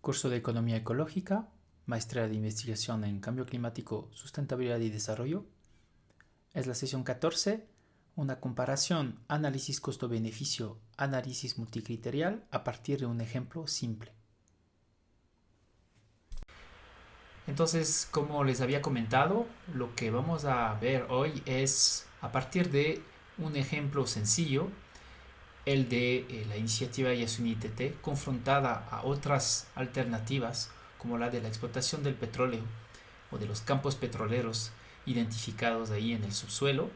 Curso de Economía Ecológica, Maestría de Investigación en Cambio Climático, Sustentabilidad y Desarrollo. Es la sesión 14, una comparación, análisis costo-beneficio, análisis multicriterial a partir de un ejemplo simple. Entonces, como les había comentado, lo que vamos a ver hoy es a partir de un ejemplo sencillo, el de la iniciativa Yasuni-TT, confrontada a otras alternativas como la de la explotación del petróleo o de los campos petroleros identificados ahí en el subsuelo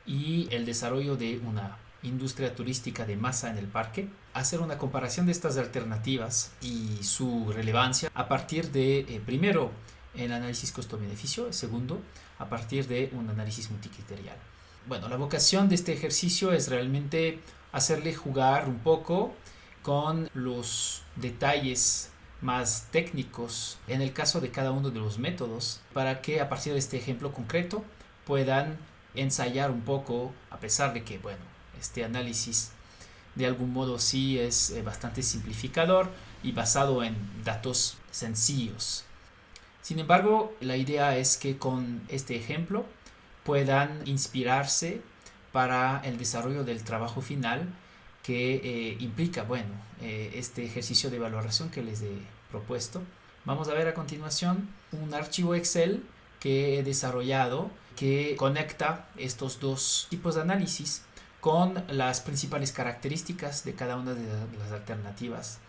y el desarrollo de una industria turística de masa en el parque. Hacer una comparación de estas alternativas y su relevancia a partir de, primero, el análisis costo-beneficio, segundo, a partir de un análisis multicriterial. Bueno, la vocación de este ejercicio es realmente hacerle jugar un poco con los detalles más técnicos en el caso de cada uno de los métodos para que a partir de este ejemplo concreto puedan ensayar un poco, a pesar de que, bueno, este análisis de algún modo sí es bastante simplificador y basado en datos sencillos. Sin embargo, la idea es que con este ejemplo puedan inspirarse para el desarrollo del trabajo final que implica, bueno, este ejercicio de valoración que les he propuesto. Vamos a ver a continuación un archivo Excel que he desarrollado que conecta estos dos tipos de análisis con las principales características de cada una de las alternativas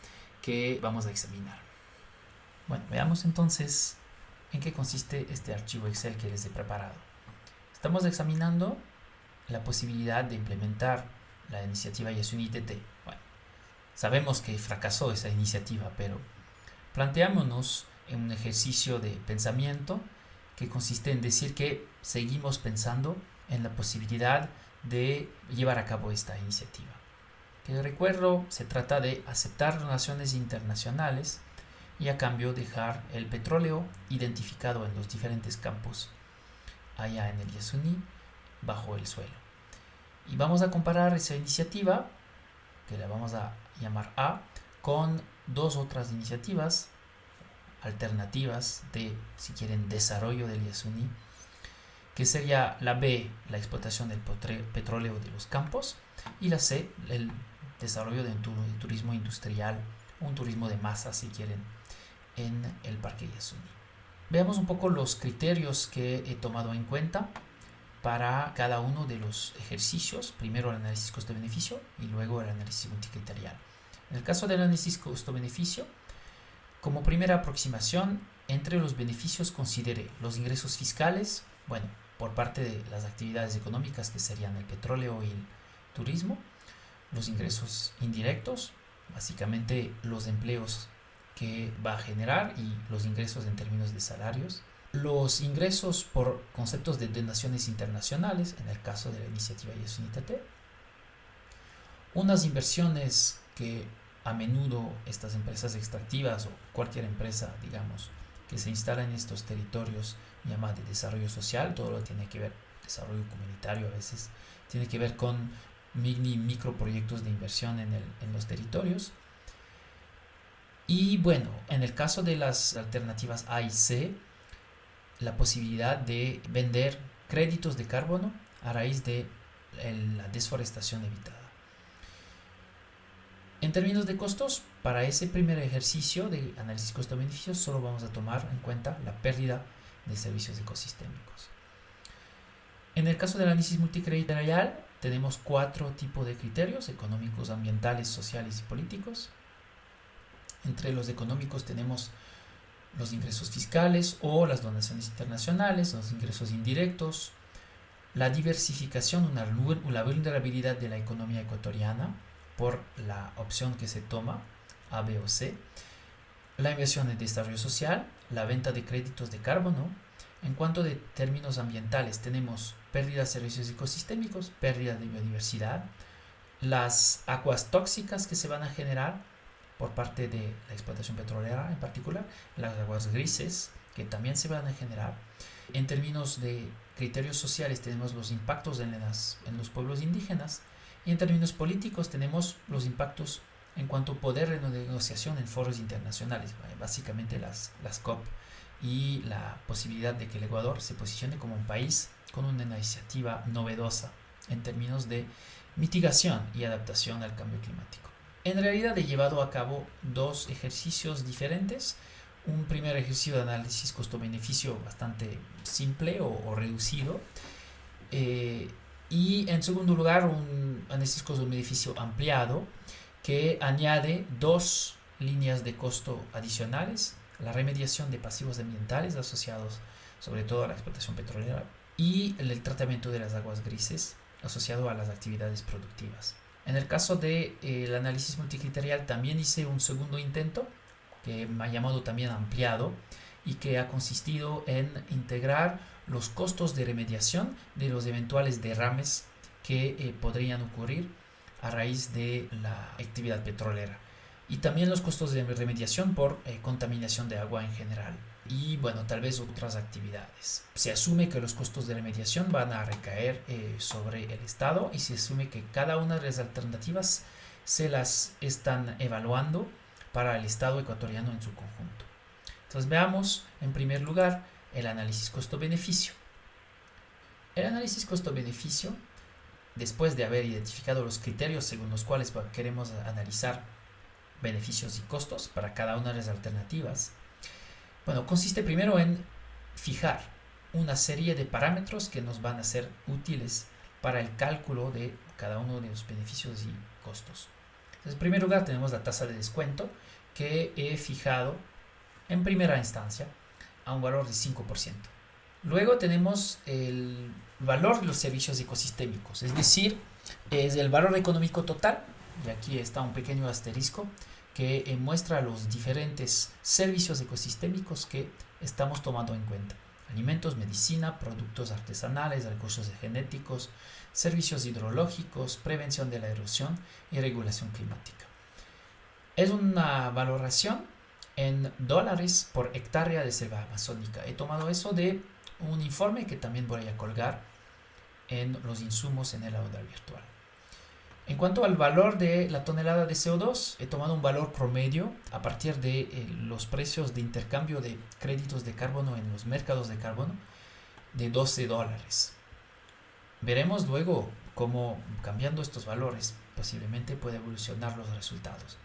que vamos a examinar. Bueno, veamos entonces en qué consiste este archivo Excel que les he preparado. Estamos examinando la posibilidad de implementar la iniciativa Yasuni-TT. Bueno, sabemos que fracasó esa iniciativa, pero planteámonos en un ejercicio de pensamiento que consiste en decir que seguimos pensando en la posibilidad de llevar a cabo esta iniciativa. Que recuerdo, se trata de aceptar donaciones internacionales y a cambio dejar el petróleo identificado en los diferentes campos allá en el Yasuni bajo el suelo. Y vamos a comparar esa iniciativa, que la vamos a llamar A, con dos otras iniciativas alternativas de, si quieren, desarrollo del Yasuni, que sería la B, la explotación del petróleo de los campos, y la C, el desarrollo de un turismo industrial, un turismo de masa, si quieren, en el parque Yasuni. Veamos un poco los criterios que he tomado en cuenta para cada uno de los ejercicios. Primero el análisis costo-beneficio y luego el análisis multicriterial. En el caso del análisis costo-beneficio, como primera aproximación, entre los beneficios considere los ingresos fiscales, bueno, por parte de las actividades económicas que serían el petróleo y el turismo, los ingresos indirectos, básicamente los empleos que va a generar y los ingresos en términos de salarios, los ingresos por conceptos de donaciones internacionales, en el caso de la iniciativa Yasuni-TT, unas inversiones que a menudo estas empresas extractivas o cualquier empresa, digamos, que se instala en estos territorios llama de desarrollo social, todo lo tiene que ver, desarrollo comunitario a veces, tiene que ver con microproyectos de inversión en los territorios. Y bueno, en el caso de las alternativas A y C, la posibilidad de vender créditos de carbono a raíz de la desforestación evitada. En términos de costos, para ese primer ejercicio de análisis costo-beneficio solo vamos a tomar en cuenta la pérdida de servicios ecosistémicos. En el caso del análisis multicriterial tenemos 4 tipos de criterios: económicos, ambientales, sociales y políticos. Entre los económicos tenemos los ingresos fiscales o las donaciones internacionales, los ingresos indirectos, la diversificación o la vulnerabilidad de la economía ecuatoriana por la opción que se toma, A, B o C, la inversión en desarrollo social, la venta de créditos de carbono. En cuanto de términos ambientales, tenemos pérdida de servicios ecosistémicos, pérdida de biodiversidad, las aguas tóxicas que se van a generar por parte de la explotación petrolera en particular, las aguas grises que también se van a generar. En términos de criterios sociales tenemos los impactos en los pueblos indígenas, y en términos políticos tenemos los impactos en cuanto a poder de negociación en foros internacionales, básicamente las COP, y la posibilidad de que el Ecuador se posicione como un país con una iniciativa novedosa en términos de mitigación y adaptación al cambio climático. En realidad he llevado a cabo dos ejercicios diferentes. Un primer ejercicio de análisis costo-beneficio bastante simple o reducido, y en segundo lugar un análisis costo-beneficio ampliado que añade dos líneas de costo adicionales: la remediación de pasivos ambientales asociados sobre todo a la explotación petrolera y el tratamiento de las aguas grises asociado a las actividades productivas. En el caso del análisis multicriterial también hice un segundo intento que me ha llamado también ampliado y que ha consistido en integrar los costos de remediación de los eventuales derrames que podrían ocurrir a raíz de la actividad petrolera, y también los costos de remediación por contaminación de agua en general y bueno, tal vez otras actividades. Se asume que los costos de remediación van a recaer sobre el Estado, y se asume que cada una de las alternativas se las están evaluando para el Estado ecuatoriano en su conjunto. Entonces veamos en primer lugar el análisis costo-beneficio. El análisis costo-beneficio, después de haber identificado los criterios según los cuales queremos analizar beneficios y costos para cada una de las alternativas, bueno, consiste primero en fijar una serie de parámetros que nos van a ser útiles para el cálculo de cada uno de los beneficios y costos. Entonces, en primer lugar tenemos la tasa de descuento, que he fijado en primera instancia a un valor de 5%. Luego tenemos el valor de los servicios ecosistémicos, es decir, es el valor económico total, y aquí está un pequeño asterisco que muestra los diferentes servicios ecosistémicos que estamos tomando en cuenta: alimentos, medicina, productos artesanales, recursos genéticos, servicios hidrológicos, prevención de la erosión y regulación climática. Es una valoración en dólares por hectárea de selva amazónica. He tomado eso de un informe que también voy a colgar en los insumos en el aula virtual. En cuanto al valor de la tonelada de CO2, he tomado un valor promedio a partir de los precios de intercambio de créditos de carbono en los mercados de carbono de $12. Veremos luego cómo, cambiando estos valores, posiblemente puede evolucionar los resultados.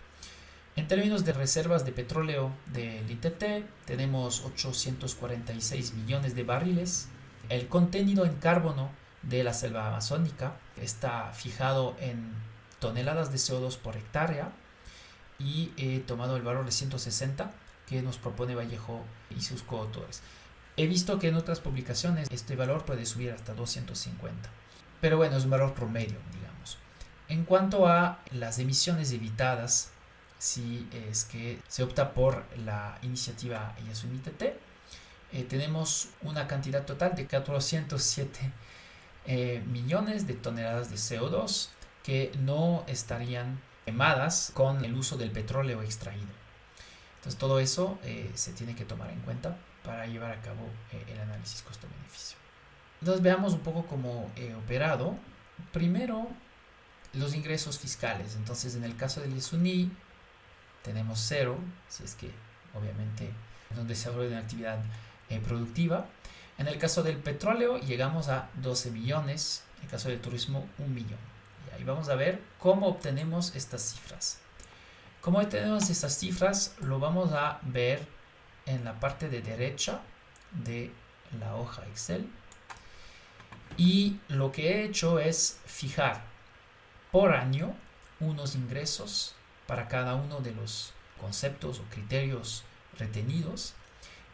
En términos de reservas de petróleo del ITT, tenemos 846 millones de barriles. El contenido en carbono de la selva amazónica está fijado en toneladas de CO2 por hectárea, y he tomado el valor de 160 que nos propone Vallejo y sus coautores. He visto que en otras publicaciones este valor puede subir hasta 250, pero bueno, es un valor promedio, digamos. En cuanto a las emisiones evitadas, si es que se opta por la iniciativa Yasuni ITT, tenemos una cantidad total de 407 millones de toneladas de CO2 que no estarían quemadas con el uso del petróleo extraído. Entonces todo eso se tiene que tomar en cuenta para llevar a cabo el análisis costo-beneficio. Entonces veamos un poco cómo he operado. Primero, los ingresos fiscales. Entonces en el caso del Yasuni tenemos 0, si es que obviamente es un desarrollo de una actividad productiva. En el caso del petróleo llegamos a 12 millones, en el caso del turismo 1 millón. Y ahí vamos a ver cómo obtenemos estas cifras. Cómo obtenemos estas cifras lo vamos a ver en la parte de derecha de la hoja Excel. Y lo que he hecho es fijar por año unos ingresos para cada uno de los conceptos o criterios retenidos,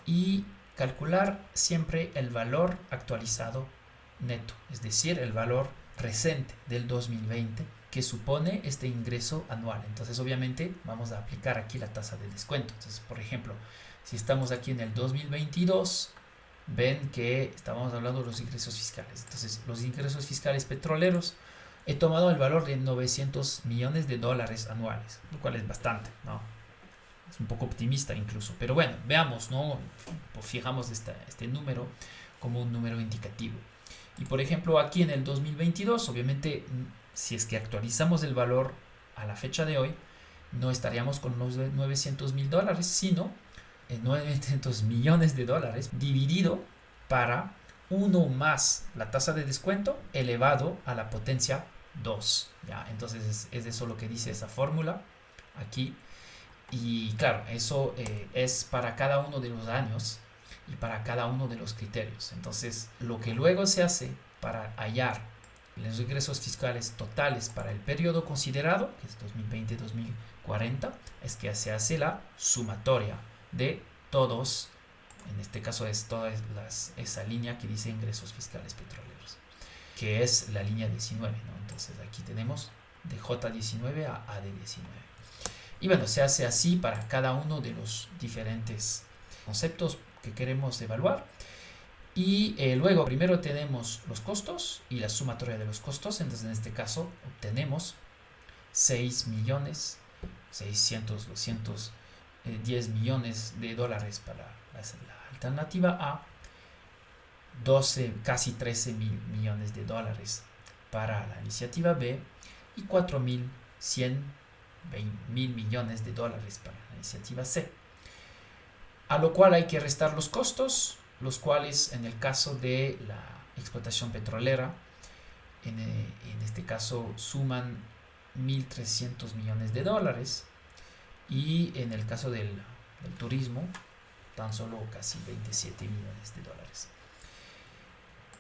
y calcular siempre el valor actualizado neto, es decir, el valor presente del 2020 que supone este ingreso anual. Entonces obviamente vamos a aplicar aquí la tasa de descuento. Entonces, por ejemplo, si estamos aquí en el 2022, ven que estamos hablando de los ingresos fiscales. Entonces los ingresos fiscales petroleros, he tomado el valor de 900 millones de dólares anuales, lo cual es bastante, ¿no? Es un poco optimista incluso, pero bueno, veamos, ¿no? Fijamos este número como un número indicativo. Y por ejemplo, aquí en el 2022, obviamente, si es que actualizamos el valor a la fecha de hoy, no estaríamos con los $900,000, sino en $900 millones dividido para 1 más la tasa de descuento elevado a la potencia 2. ¿Ya? Entonces es eso lo que dice esa fórmula aquí. Y claro, eso es para cada uno de los años y para cada uno de los criterios. Entonces, lo que luego se hace para hallar los ingresos fiscales totales para el periodo considerado, que es 2020-2040, es que se hace la sumatoria de todos, en este caso es toda esa línea que dice ingresos fiscales petroleros, que es la línea 19, ¿no? Entonces aquí tenemos de J19 a AD19. Y bueno, se hace así para cada uno de los diferentes conceptos que queremos evaluar. Y luego primero tenemos los costos y la sumatoria de los costos. Entonces en este caso obtenemos 6.610 millones de dólares para la alternativa A, 12, casi 13 millones de dólares para la iniciativa B y 4.100 mil millones de dólares para la iniciativa C. A lo cual hay que restar los costos, los cuales en el caso de la explotación petrolera, en este caso suman 1.300 millones de dólares, y en el caso del turismo tan solo casi 27 millones de dólares.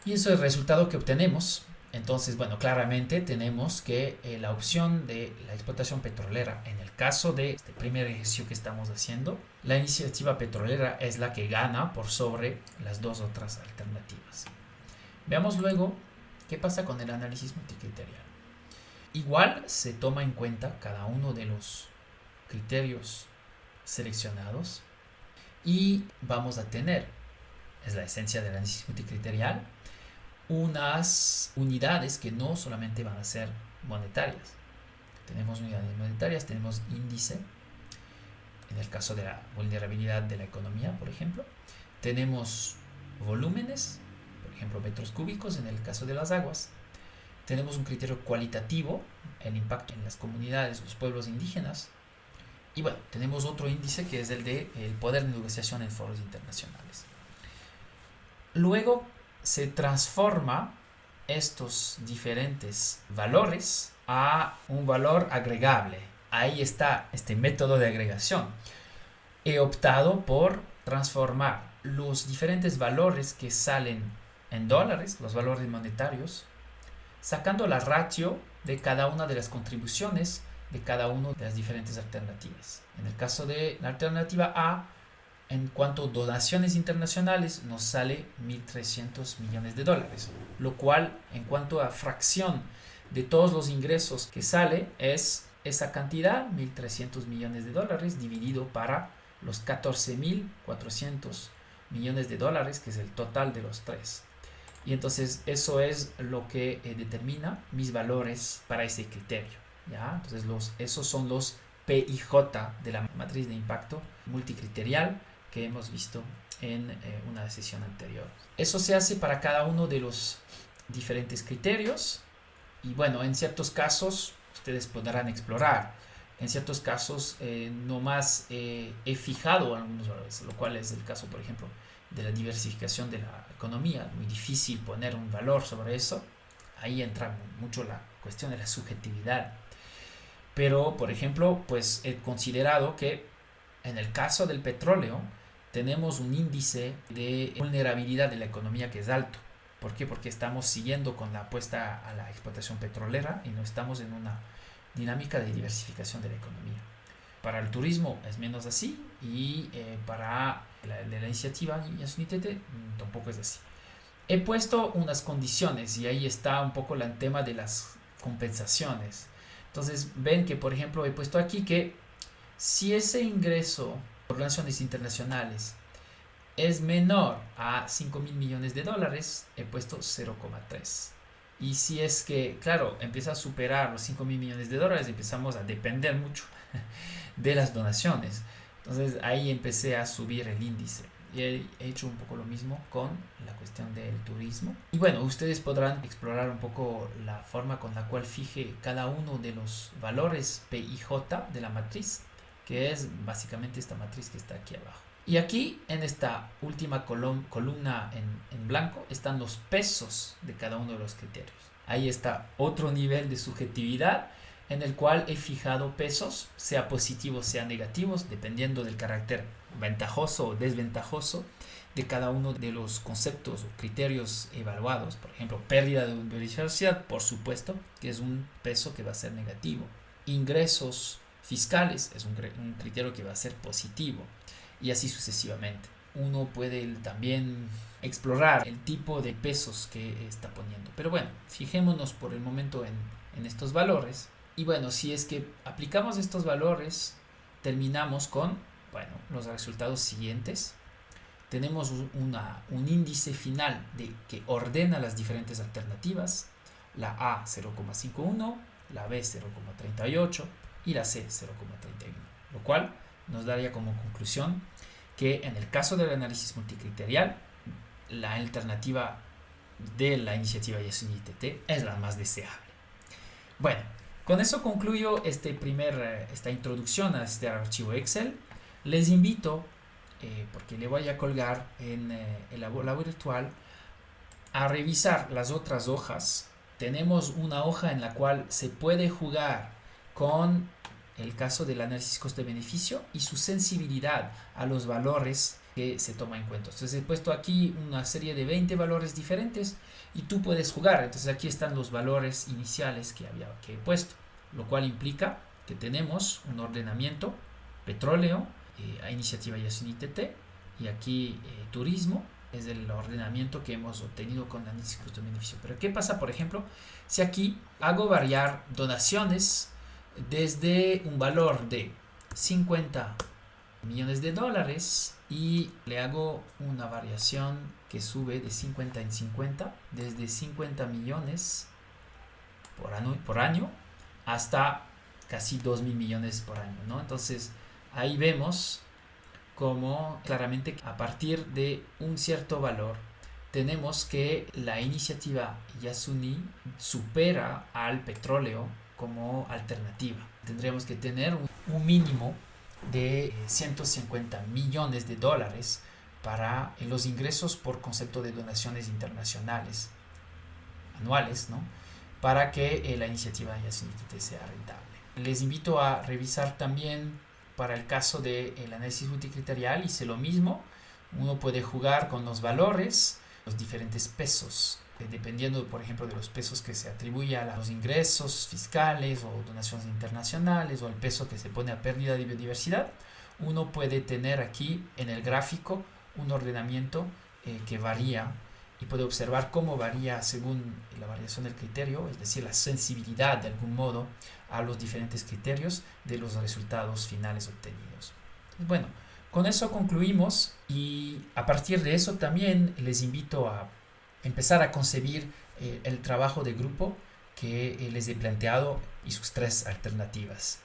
Y eso es el resultado que obtenemos. Entonces, bueno, claramente tenemos que la opción de la explotación petrolera, en el caso de este primer ejercicio que estamos haciendo, la iniciativa petrolera es la que gana por sobre las dos otras alternativas. Veamos luego qué pasa con el análisis multicriterial. Igual se toma en cuenta cada uno de los criterios seleccionados y vamos a tener, es la esencia del análisis multicriterial, unas unidades que no solamente van a ser monetarias. Tenemos unidades monetarias, tenemos índice, en el caso de la vulnerabilidad de la economía, por ejemplo. Tenemos volúmenes, por ejemplo, metros cúbicos en el caso de las aguas. Tenemos un criterio cualitativo, el impacto en las comunidades, los pueblos indígenas. Y bueno, tenemos otro índice que es el de el poder de negociación en foros internacionales. Luego se transforma estos diferentes valores a un valor agregable. Ahí está este método de agregación. He optado por transformar los diferentes valores que salen en dólares, los valores monetarios, sacando la ratio de cada una de las contribuciones de cada una de las diferentes alternativas. En el caso de la alternativa A, en cuanto a donaciones internacionales, nos sale 1.300 millones de dólares, lo cual, en cuanto a fracción de todos los ingresos que sale, es esa cantidad, 1.300 millones de dólares, dividido para los 14.400 millones de dólares, que es el total de los tres. Y entonces eso es lo que determina mis valores para ese criterio, ¿ya? Entonces esos son los P y J de la matriz de impacto multicriterial que hemos visto en una sesión anterior. Eso se hace para cada uno de los diferentes criterios y bueno, en ciertos casos ustedes podrán explorar. En ciertos casos nomás he fijado algunos valores, lo cual es el caso, por ejemplo, de la diversificación de la economía. Muy difícil poner un valor sobre eso. Ahí entra mucho la cuestión de la subjetividad. Pero, por ejemplo, pues he considerado que en el caso del petróleo tenemos un índice de vulnerabilidad de la economía que es alto. ¿Por qué? Porque estamos siguiendo con la apuesta a la explotación petrolera y no estamos en una dinámica de diversificación de la economía. Para el turismo es menos así y para la iniciativa Yasunitété tampoco es así. He puesto unas condiciones y ahí está un poco el tema de las compensaciones. Entonces ven que, por ejemplo, he puesto aquí que si ese ingreso por relaciones internacionales es menor a 5.000 millones de dólares, he puesto 0,3. Y si es que, claro, empieza a superar los 5.000 millones de dólares, empezamos a depender mucho de las donaciones. Entonces ahí empecé a subir el índice. Y he hecho un poco lo mismo con la cuestión del turismo. Y bueno, ustedes podrán explorar un poco la forma con la cual fije cada uno de los valores P y J de la matriz, que es básicamente esta matriz que está aquí abajo. Y aquí en esta última columna en blanco están los pesos de cada uno de los criterios. Ahí está otro nivel de subjetividad en el cual he fijado pesos, sea positivos, sea negativos, dependiendo del carácter ventajoso o desventajoso de cada uno de los conceptos o criterios evaluados. Por ejemplo, pérdida de biodiversidad, por supuesto, que es un peso que va a ser negativo. Ingresos fiscales es un criterio que va a ser positivo, y así sucesivamente. Uno puede también explorar el tipo de pesos que está poniendo. Pero bueno, fijémonos por el momento en estos valores. Y bueno, si es que aplicamos estos valores, terminamos con, bueno, los resultados siguientes. Tenemos un índice final que ordena las diferentes alternativas. La A 0,51, la B 0,38 y la C 0,31. Lo cual nos daría como conclusión que en el caso del análisis multicriterial, la alternativa de la iniciativa Yasuni-ITT es la más deseable. Bueno, con eso concluyo esta introducción a este archivo Excel. Les invito, porque le voy a colgar en el aula virtual, a revisar las otras hojas. Tenemos una hoja en la cual se puede jugar con el caso del análisis coste-beneficio y su sensibilidad a los valores que se toma en cuenta. Entonces he puesto aquí una serie de 20 valores diferentes y tú puedes jugar. Entonces aquí están los valores iniciales que he puesto, lo cual implica que tenemos un ordenamiento: petróleo, a iniciativa Yasuni-ITT, y aquí turismo es el ordenamiento que hemos obtenido con análisis coste-beneficio. Pero ¿qué pasa, por ejemplo, si aquí hago variar donaciones desde un valor de 50 millones de dólares y le hago una variación que sube de 50 en 50, desde 50 millones por año hasta casi 2.000 millones por año, ¿no? Entonces ahí vemos como claramente a partir de un cierto valor tenemos que la iniciativa Yasuni supera al petróleo como alternativa. Tendríamos que tener un mínimo de 150 millones de dólares para los ingresos por concepto de donaciones internacionales anuales, ¿no? Para que la iniciativa Yasuni sea rentable. Les invito a revisar también para el caso del análisis multicriterial. Hice lo mismo. Uno puede jugar con los valores, los diferentes pesos, dependiendo, por ejemplo, de los pesos que se atribuye a los ingresos fiscales o donaciones internacionales, o el peso que se pone a pérdida de biodiversidad. Uno puede tener aquí en el gráfico un ordenamiento que varía, y puede observar cómo varía según la variación del criterio, es decir, la sensibilidad de algún modo a los diferentes criterios de los resultados finales obtenidos. Bueno, con eso concluimos, y a partir de eso también les invito a empezar a concebir el trabajo de grupo que les he planteado y sus 3 alternativas.